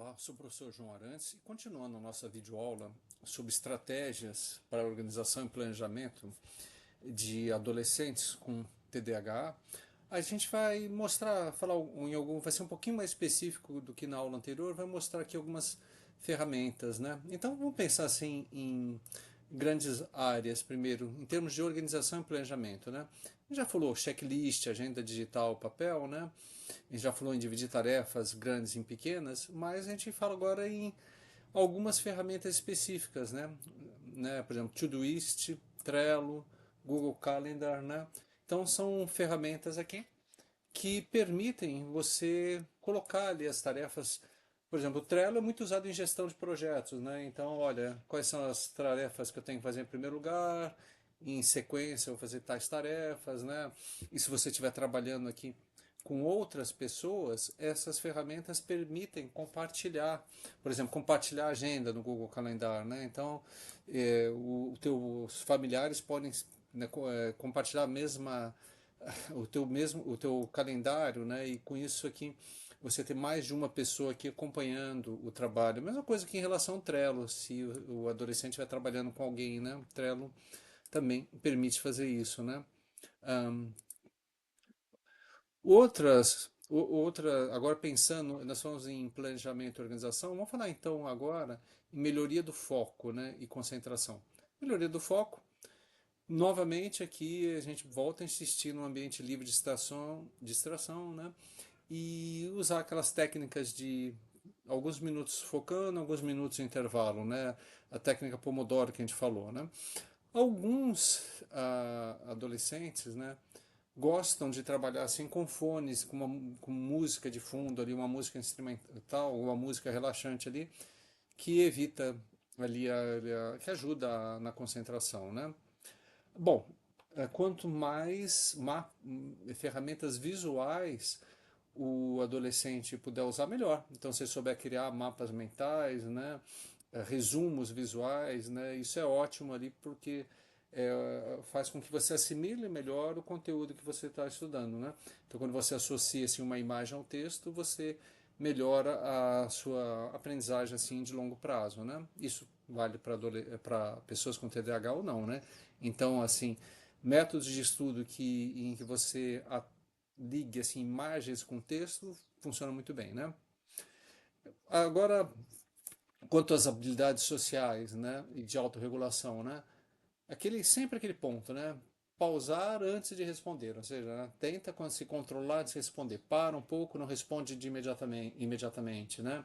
Olá, sou o professor João Arantes e continuando a nossa videoaula sobre estratégias para a organização e planejamento de adolescentes com TDAH, a gente vai mostrar, vai ser um pouquinho mais específico do que na aula anterior, vai mostrar aqui algumas ferramentas, né? Então vamos pensar assim em grandes áreas, primeiro, em termos de organização e planejamento, né? A gente já falou checklist, agenda digital, papel, né? A gente já falou em dividir tarefas grandes em pequenas, mas a gente fala agora em algumas ferramentas específicas, né? Por exemplo, Todoist, Trello, Google Calendar, né? Então são ferramentas aqui que permitem você colocar ali as tarefas. Por exemplo, o Trello é muito usado em gestão de projetos, né? Então, olha, quais são as tarefas que eu tenho que fazer em primeiro lugar, em sequência eu vou fazer tais tarefas, né? E se você estiver trabalhando aqui com outras pessoas, essas ferramentas permitem compartilhar, por exemplo, compartilhar a agenda no Google Calendar, né? Então, teus familiares podem, né, compartilhar a mesma o teu calendário, né? E com isso aqui você ter mais de uma pessoa aqui acompanhando o trabalho. Mesma coisa que em relação ao Trello, se o adolescente estiver trabalhando com alguém, né? O Trello também permite fazer isso, né? Um, agora pensando, nós falamos em planejamento e organização, vamos falar então agora em melhoria do foco, né? E concentração. Melhoria do foco. Novamente aqui a gente volta a insistir no ambiente livre de distração, né? E usar aquelas técnicas de alguns minutos focando, alguns minutos de intervalo, né? A técnica Pomodoro que a gente falou, né? Alguns adolescentes, né, gostam de trabalhar assim com fones, com música de fundo ali, uma música instrumental, uma música relaxante ali, que evita ali, que ajuda na concentração, né? Bom, quanto mais ferramentas visuais o adolescente puder usar, melhor. Então, se souber criar mapas mentais, né, resumos visuais, né, isso é ótimo ali porque faz com que você assimile melhor o conteúdo que você está estudando, né? Então, quando você associa assim, uma imagem ao texto, você melhora a sua aprendizagem assim de longo prazo, né? Isso vale para pessoas com TDAH ou não, né? Então, assim, métodos de estudo em que você ligue assim, imagens com texto funciona muito bem, né? Agora, quanto às habilidades sociais, né, e de autorregulação, né? Sempre aquele ponto, né? Pausar antes de responder, ou seja, né, tenta quando se controlar de responder, para um pouco, não responde imediatamente, né?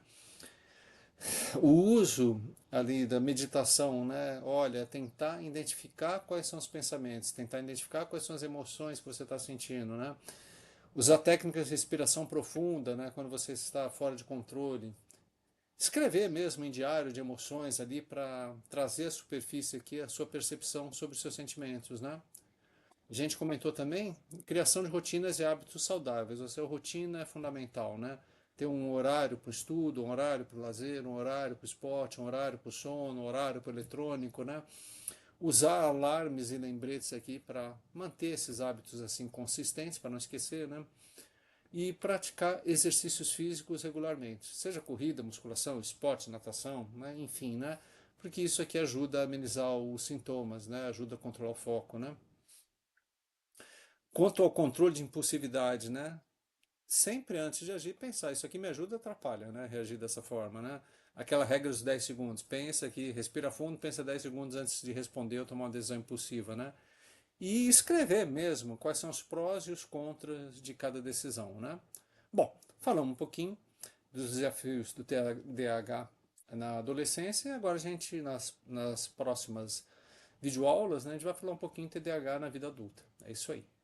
O uso ali da meditação, né? Olha, tentar identificar quais são os pensamentos, tentar identificar quais são as emoções que você está sentindo, né? Usar técnicas de respiração profunda, né? Quando você está fora de controle. Escrever mesmo em diário de emoções ali para trazer à superfície aqui a sua percepção sobre os seus sentimentos, né? A gente comentou também criação de rotinas e hábitos saudáveis. Ou seja, a rotina é fundamental, né? Ter um horário para o estudo, um horário para o lazer, um horário para o esporte, um horário para o sono, um horário para o eletrônico, né? Usar alarmes e lembretes aqui para manter esses hábitos assim consistentes, para não esquecer, né? E praticar exercícios físicos regularmente, seja corrida, musculação, esporte, natação, né? Enfim, né? Porque isso aqui ajuda a amenizar os sintomas, né? Ajuda a controlar o foco, né? Quanto ao controle de impulsividade, né? Sempre antes de agir, pensar, isso aqui me ajuda ou atrapalha, né? Reagir dessa forma, né? Aquela regra dos 10 segundos, pensa aqui, respira fundo, pensa 10 segundos antes de responder ou tomar uma decisão impulsiva, né? E escrever mesmo quais são os prós e os contras de cada decisão, né? Bom, falamos um pouquinho dos desafios do TDAH na adolescência e agora a gente, nas próximas videoaulas, né, a gente vai falar um pouquinho de TDAH na vida adulta. É isso aí.